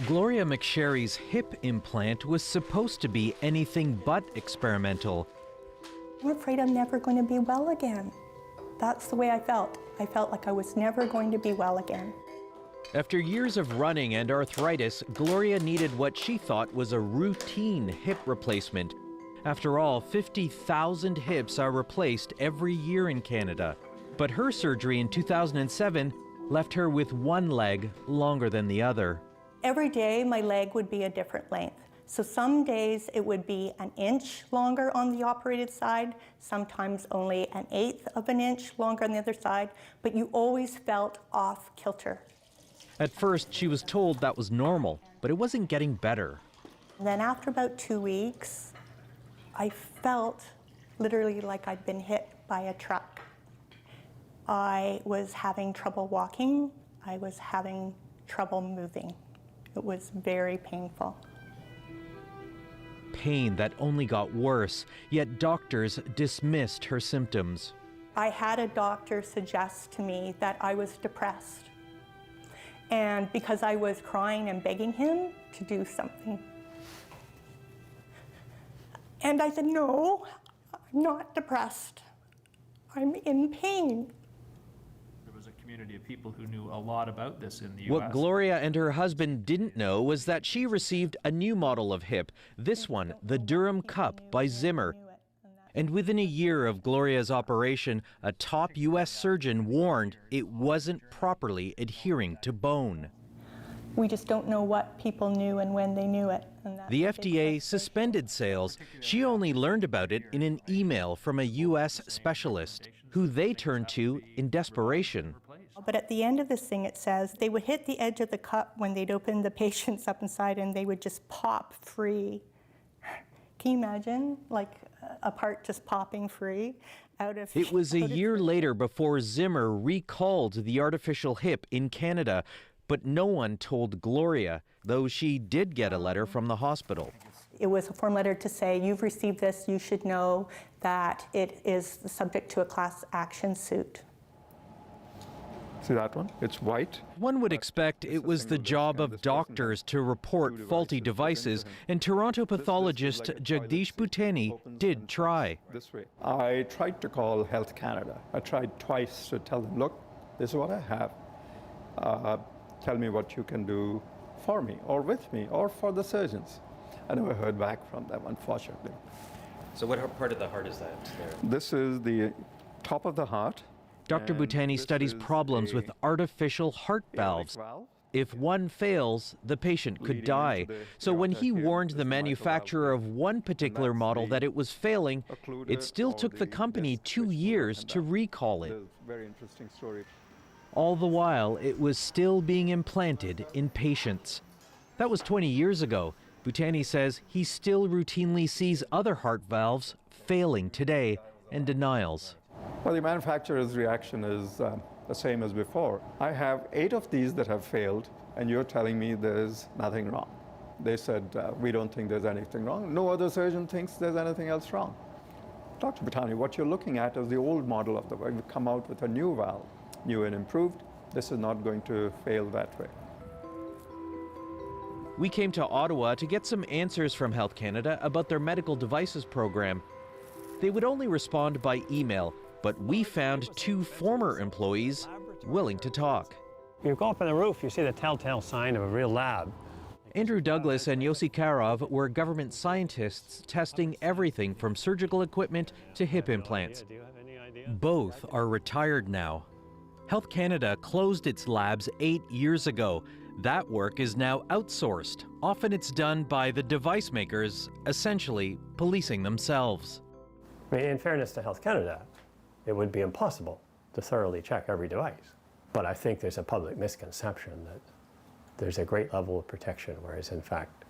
Gloria McSherry's hip implant was supposed to be anything but experimental. I'm afraid I'm never going to be well again. That's the way I felt. I felt like I was never going to be well again. After years of running and arthritis, Gloria needed what she thought was a routine hip replacement. After all, 50,000 hips are replaced every year in Canada. But her surgery in 2007 left her with one leg longer than the other. Every day, my leg would be a different length. So some days it would be an inch longer on the operated side, sometimes only an eighth of an inch longer on the other side, but you always felt off kilter. At first, she was told that was normal, but it wasn't getting better. And then after about 2 weeks, I felt literally like I'd been hit by a truck. I was having trouble walking. I was having trouble moving. It was very painful. Pain that only got worse, yet doctors dismissed her symptoms. I had a doctor suggest to me that I was depressed. And because I was crying and begging him to do something. And I said, no, I'm not depressed. I'm in pain. There was a community of people who knew a lot about this in the U.S. What Gloria and her husband didn't know was that she received a new model of hip, this one, the Durham Cup by Zimmer. And within a year of Gloria's operation, a top U.S. surgeon warned it wasn't properly adhering to bone. We just don't know what people knew and when they knew it. The FDA suspended sales. She only learned about it in an email from a U.S. specialist, who they turned to in desperation. But at the end of this thing, it says they would hit the edge of the cup when they'd open the patients up inside and they would just pop free. Can you imagine, like a part just popping free out of... It was a year later before Zimmer recalled the artificial hip in Canada, but no one told Gloria, though she did get a letter from the hospital. It was a form letter to say, you've received this, you should know that it is subject to a class action suit. See that one? It's white. One would expect it was the job of doctors to report faulty devices, and Toronto pathologist Jagdish Bhutani did try. This way. I tried to call Health Canada. I tried twice to tell them, look, this is what I have. Tell me what you can do for me, or with me, or for the surgeons. I never heard back from them, unfortunately. So what part of the heart is that there? This is the top of the heart. Dr. Bhutani studies problems with artificial heart valves. If one fails, the patient could die. So when he warned the manufacturer of one particular model that it was failing, it still took the company 2 years to recall it. Very interesting story. All the while, it was still being implanted in patients. That was 20 years ago. Bhutani says he still routinely sees other heart valves failing today and denials. Well, the manufacturer's reaction is the same as before. I have 8 of these that have failed, and you're telling me there's nothing wrong. They said, we don't think there's anything wrong. No other surgeon thinks there's anything else wrong. Dr. Bhutani, what you're looking at is the old model of the way. We've come out with a new valve, new and improved. This is not going to fail that way. We came to Ottawa to get some answers from Health Canada about their medical devices program. They would only respond by email, but we found 2 former employees willing to talk. You go up on the roof, you see the telltale sign of a real lab. Andrew Douglas and Yossi Karov were government scientists testing everything from surgical equipment to hip implants. Both are retired now. Health Canada closed its labs 8 years ago. That work is now outsourced. Often it's done by the device makers, essentially policing themselves. I mean, in fairness to Health Canada, it would be impossible to thoroughly check every device. But I think there's a public misconception that there's a great level of protection, whereas in fact,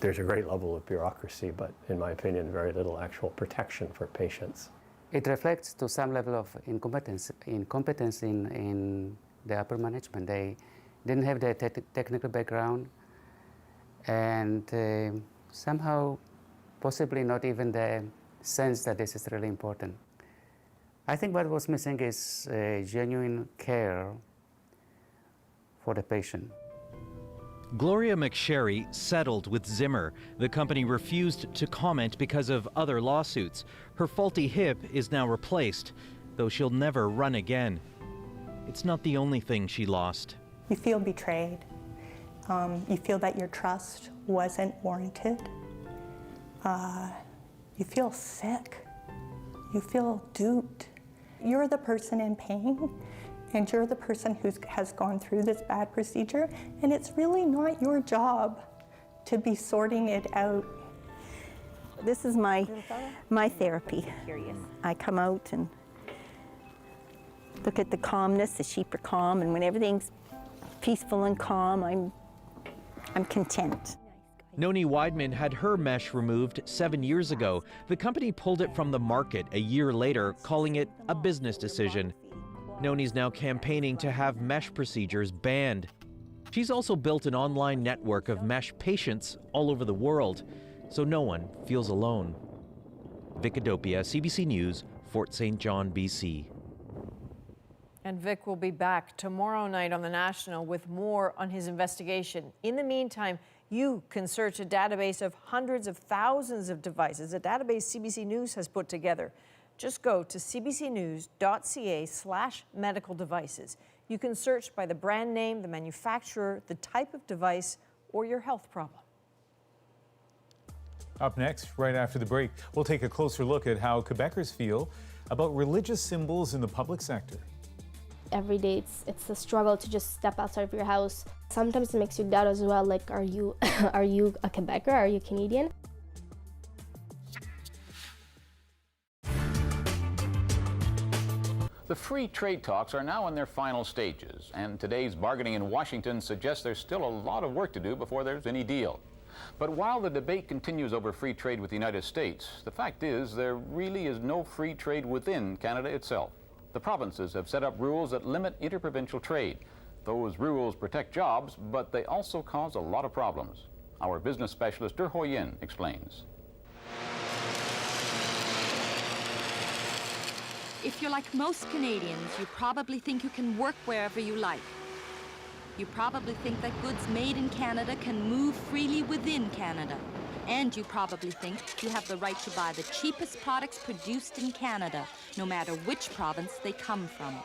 there's a great level of bureaucracy, but in my opinion, very little actual protection for patients. It reflects to some level of incompetence in the upper management. They didn't have the technical background, and somehow, possibly not even the sense that this is really important. I think what was missing is genuine care for the patient. Gloria McSherry settled with Zimmer. The company refused to comment because of other lawsuits. Her faulty hip is now replaced, though she'll never run again. It's not the only thing she lost. You feel betrayed. You feel that your trust wasn't warranted. You feel sick. You feel duped. You're the person in pain, and you're the person who has gone through this bad procedure, and it's really not your job to be sorting it out. This is my therapy. I come out and look at the calmness. The sheep are calm, and when everything's peaceful and calm, I'm content. Noni Weidman had her mesh removed 7 years ago. The company pulled it from the market a year later, calling it a business decision. Noni's now campaigning to have mesh procedures banned. She's also built an online network of mesh patients all over the world, so no one feels alone. Vic Adopia, CBC News, Fort St. John, BC. And Vic will be back tomorrow night on The National with more on his investigation. In the meantime, you can search a database of hundreds of thousands of devices, a database CBC News has put together. Just go to cbcnews.ca/medical devices. You can search by the brand name, the manufacturer, the type of device, or your health problem. Up next, right after the break, we'll take a closer look at how Quebecers feel about religious symbols in the public sector. Every day it's a struggle to just step outside of your house. Sometimes it makes you doubt as well, like, are you a Quebecer? Are you Canadian? The free trade talks are now in their final stages, and today's bargaining in Washington suggests there's still a lot of work to do before there's any deal. But while the debate continues over free trade with the United States, the fact is there really is no free trade within Canada itself. The provinces have set up rules that limit interprovincial trade. Those rules protect jobs, but they also cause a lot of problems. Our business specialist, Der Ho Yin, explains. If you're like most Canadians, you probably think you can work wherever you like. You probably think that goods made in Canada can move freely within Canada. And you probably think you have the right to buy the cheapest products produced in Canada, no matter which province they come from.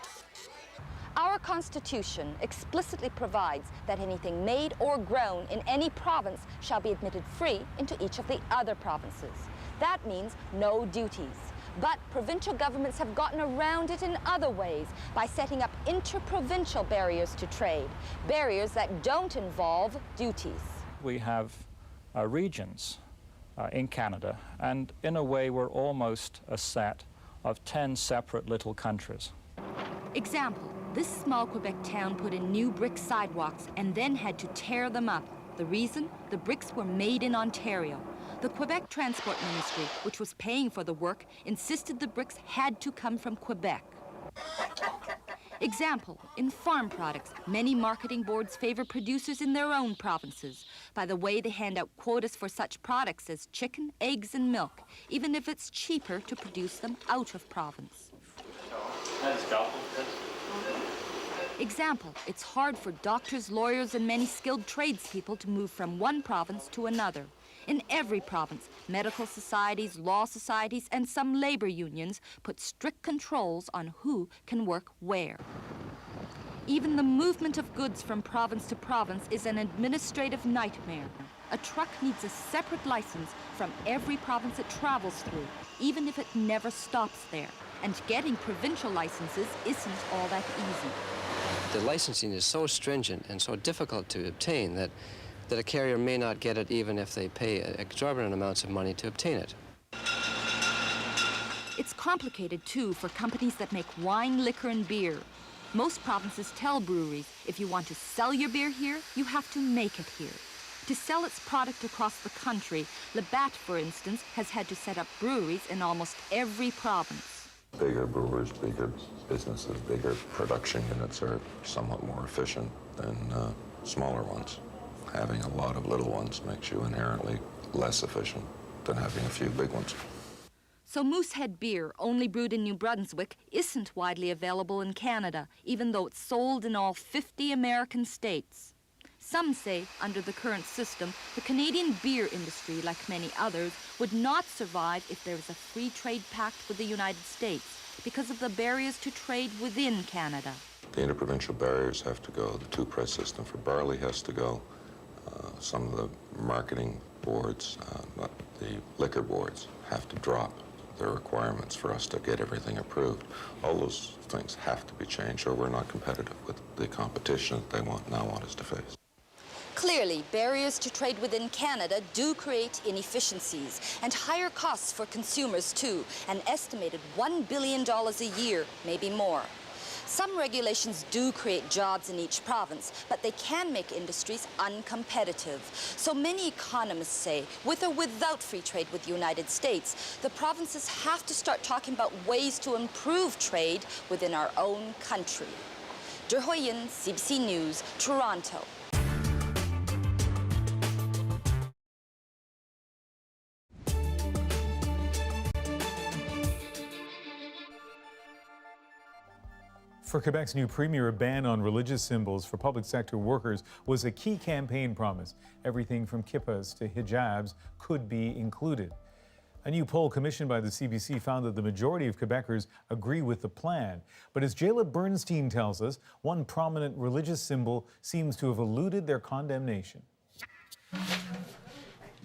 Our Constitution explicitly provides that anything made or grown in any province shall be admitted free into each of the other provinces. That means no duties. But provincial governments have gotten around it in other ways by setting up interprovincial barriers to trade, barriers that don't involve duties. We have regions in Canada, and in a way we're almost a set of 10 separate little countries. Example, this small Quebec town put in new brick sidewalks and then had to tear them up. The reason? The bricks were made in Ontario. The Quebec Transport Ministry, which was paying for the work, insisted the bricks had to come from Quebec. Example, in farm products, many marketing boards favor producers in their own provinces. By the way, they hand out quotas for such products as chicken, eggs, and milk, even if it's cheaper to produce them out of province. Example, it's hard for doctors, lawyers, and many skilled tradespeople to move from one province to another. In every province, medical societies, law societies, and some labor unions put strict controls on who can work where. Even the movement of goods from province to province is an administrative nightmare. A truck needs a separate license from every province it travels through, even if it never stops there. And getting provincial licenses isn't all that easy. The licensing is so stringent and so difficult to obtain that a carrier may not get it even if they pay exorbitant amounts of money to obtain it. It's complicated, too, for companies that make wine, liquor, and beer. Most provinces tell breweries, if you want to sell your beer here, you have to make it here. To sell its product across the country, Labatt, for instance, has had to set up breweries in almost every province. Bigger brewers, bigger businesses, bigger production units are somewhat more efficient than smaller ones. Having a lot of little ones makes you inherently less efficient than having a few big ones. So Moosehead beer, only brewed in New Brunswick, isn't widely available in Canada, even though it's sold in all 50 American states. Some say, under the current system, the Canadian beer industry, like many others, would not survive if there was a free trade pact with the United States because of the barriers to trade within Canada. The interprovincial barriers have to go. The two-price system for barley has to go. Some of the marketing boards, the liquor boards, have to drop their requirements for us to get everything approved. All those things have to be changed, or we're not competitive with the competition that they now want us to face. Clearly, barriers to trade within Canada do create inefficiencies and higher costs for consumers too, an estimated $1 billion a year, maybe more. Some regulations do create jobs in each province, but they can make industries uncompetitive. So many economists say, with or without free trade with the United States, the provinces have to start talking about ways to improve trade within our own country. Der Hoyen, CBC News, Toronto. For Quebec's new premier, a ban on religious symbols for public sector workers was a key campaign promise. Everything from kippas to hijabs could be included. A new poll commissioned by the CBC found that the majority of Quebecers agree with the plan. But as Jayla Bernstein tells us, one prominent religious symbol seems to have eluded their condemnation.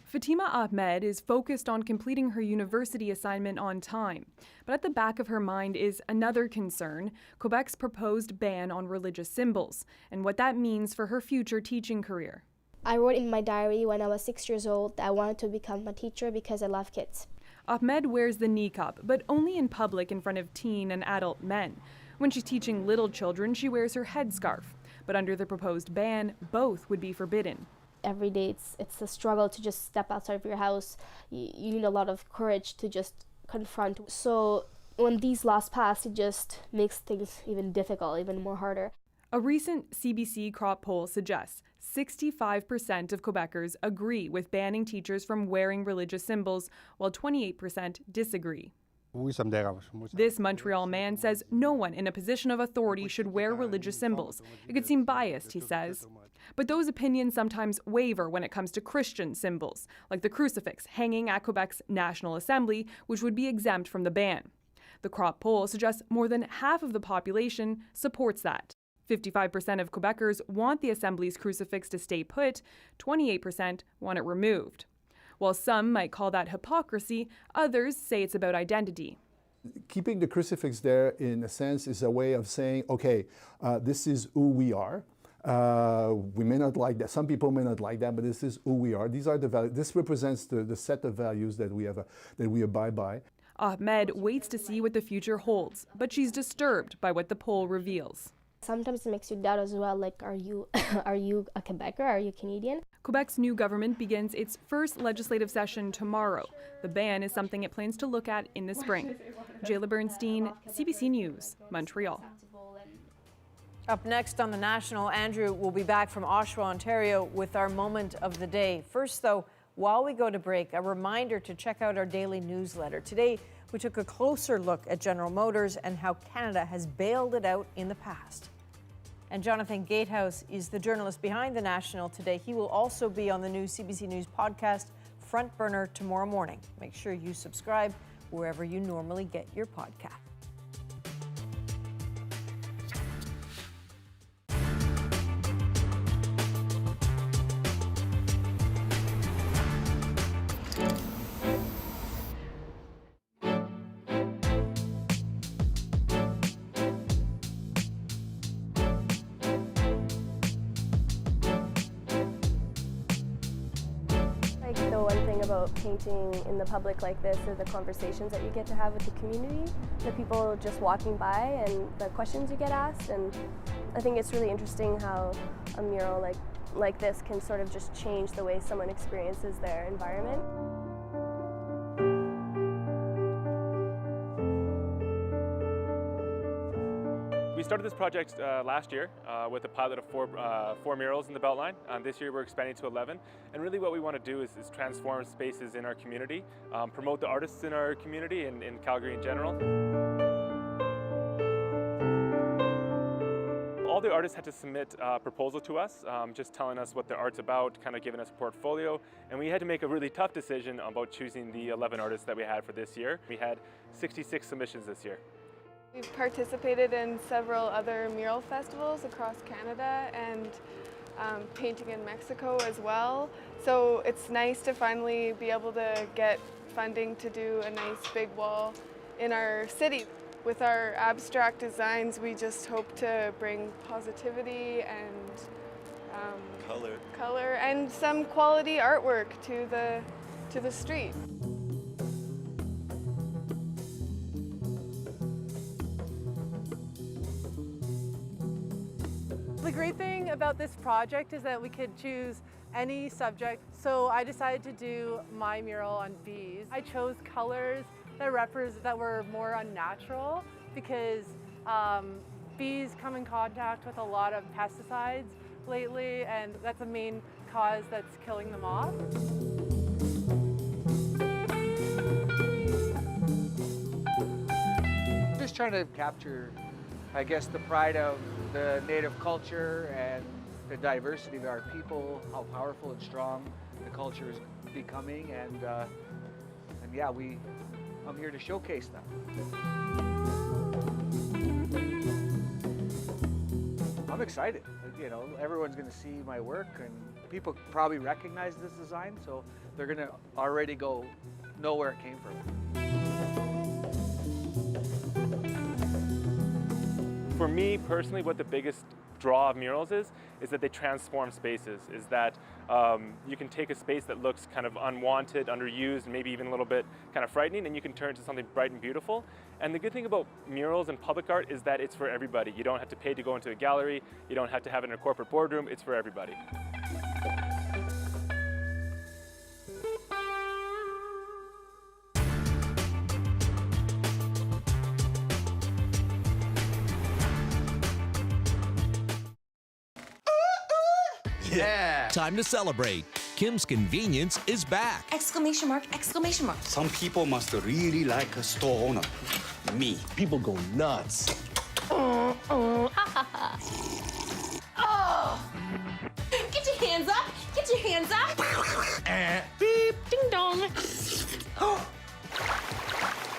Fatima Ahmed is focused on completing her university assignment on time. But at the back of her mind is another concern, Quebec's proposed ban on religious symbols, and what that means for her future teaching career. I wrote in my diary when I was 6 years old that I wanted to become a teacher because I love kids. Ahmed wears the niqab, but only in public in front of teen and adult men. When she's teaching little children, she wears her headscarf. But under the proposed ban, both would be forbidden. Every day it's a struggle to just step outside of your house. You need a lot of courage to just confront. So when these laws pass, it just makes things even difficult, even more harder. A recent CBC crop poll suggests 65% of Quebecers agree with banning teachers from wearing religious symbols, while 28% disagree. This Montreal man says no one in a position of authority should wear religious symbols. It could seem biased, he says. But those opinions sometimes waver when it comes to Christian symbols, like the crucifix hanging at Quebec's National Assembly, which would be exempt from the ban. The crop poll suggests more than half of the population supports that. 55% of Quebecers want the Assembly's crucifix to stay put, 28% want it removed. While some might call that hypocrisy, others say it's about identity. Keeping the crucifix there, in a sense, is a way of saying, okay, this is who we are. We may not like that. Some people may not like that, but this is who we are. These are the values. This represents the set of values that we abide by. Ahmed waits to see what the future holds, but she's disturbed by what the poll reveals. Sometimes it makes you doubt as well, like, are you a Quebecer? Are you Canadian? Quebec's new government begins its first legislative session tomorrow. The ban is something it plans to look at in the spring. Jayla Bernstein, CBC News, Montreal. Up next on The National, Andrew will be back from Oshawa, Ontario with our moment of the day. First, though, while we go to break, a reminder to check out our daily newsletter. Today, we took a closer look at General Motors and how Canada has bailed it out in the past. And Jonathan Gatehouse is the journalist behind The National today. He will also be on the new CBC News podcast, Front Burner, tomorrow morning. Make sure you subscribe wherever you normally get your podcast. The one thing about painting in the public like this are the conversations that you get to have with the community, the people just walking by and the questions you get asked. And I think it's really interesting how a mural like this can sort of just change the way someone experiences their environment. We started this project last year with a pilot of four murals in the Beltline. This year we're expanding to 11. And really what we want to do is transform spaces in our community, promote the artists in our community and in Calgary in general. all the artists had to submit a proposal to us, just telling us what their art's about, kind of giving us a portfolio, and we had to make a really tough decision about choosing the 11 artists that we had for this year. We had 66 submissions this year. We've participated in several other mural festivals across Canada and painting in Mexico as well. So it's nice to finally be able to get funding to do a nice big wall in our city. With our abstract designs, we just hope to bring positivity and color and some quality artwork to the street. The great thing about this project is that we could choose any subject. So I decided to do my mural on bees. I chose colors that were more unnatural because bees come in contact with a lot of pesticides lately, and that's a main cause that's killing them off. Just trying to capture, I guess, the pride of the Native culture and the diversity of our people, how powerful and strong the culture is becoming, and yeah, I'm here to showcase them. I'm excited. You know, everyone's going to see my work, and people probably recognize this design, so they're going to already know where it came from. For me personally, what the biggest draw of murals is that they transform spaces, is that you can take a space that looks kind of unwanted, underused, maybe even a little bit kind of frightening, and you can turn it into something bright and beautiful. And the good thing about murals and public art is that it's for everybody. You don't have to pay to go into a gallery, you don't have to have it in a corporate boardroom, it's for everybody. Yeah! Time to celebrate. Kim's Convenience is back. Exclamation mark, exclamation mark. Some people must really like a store owner. Me. People go nuts. Oh! Get your hands up! Get your hands up! Beep, ding dong.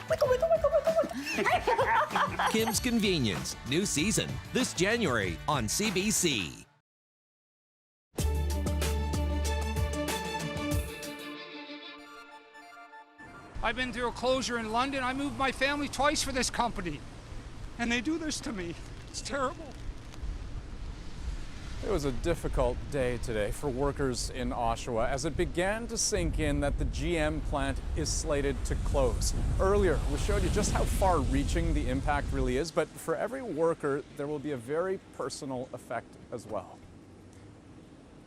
Wiggle, wiggle, wiggle, wiggle, wiggle. Kim's Convenience, new season, this January on CBC. I've been through a closure in London. I moved my family twice for this company. And they do this to me. It's terrible. It was a difficult day today for workers in Oshawa as it began to sink in that the GM plant is slated to close. Earlier, we showed you just how far-reaching the impact really is, but for every worker, there will be a very personal effect as well.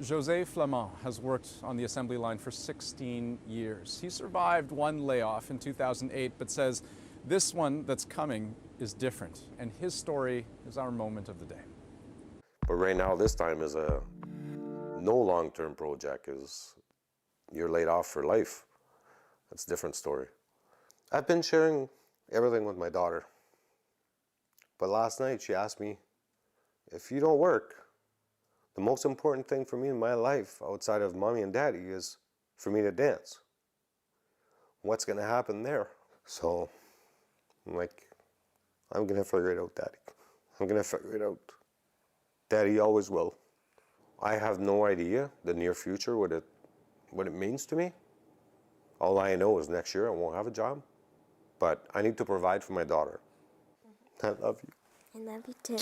José Flamand has worked on the assembly line for 16 years. He survived one layoff in 2008, but says this one that's coming is different, and his story is our moment of the day. But right now, this time is no long-term project. You're laid off for life. That's a different story. I've been sharing everything with my daughter. But last night, she asked me, if you don't work, the most important thing for me in my life, outside of mommy and daddy, is for me to dance. What's gonna happen there? So, I'm like, I'm gonna figure it out, Daddy. I'm gonna figure it out. Daddy always will. I have no idea the near future, what it means to me. All I know is next year I won't have a job, but I need to provide for my daughter. I love you. I love you too.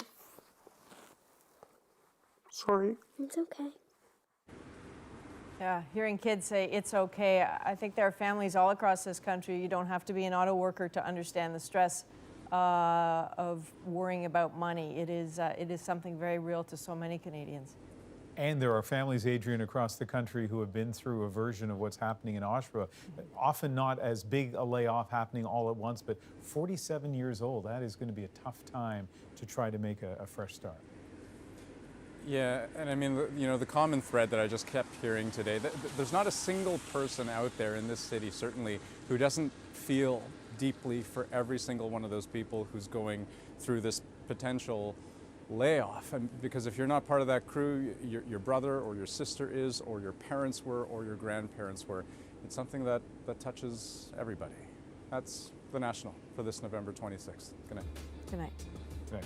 Sorry. It's okay. Yeah, hearing kids say it's okay. I think there are families all across this country. You don't have to be an auto worker to understand the stress of worrying about money. It is something very real to so many Canadians. And there are families, Adrian, across the country who have been through a version of what's happening in Oshawa. Often not as big a layoff happening all at once, but 47 years old, that is going to be a tough time to try to make a fresh start. Yeah, and I mean, you know, the common thread that I just kept hearing today, there's not a single person out there in this city, certainly, who doesn't feel deeply for every single one of those people who's going through this potential layoff. And because if you're not part of that crew, your brother or your sister is, or your parents were, or your grandparents were. It's something that touches everybody. That's the National for this November 26th. Good night. Good night. Good night.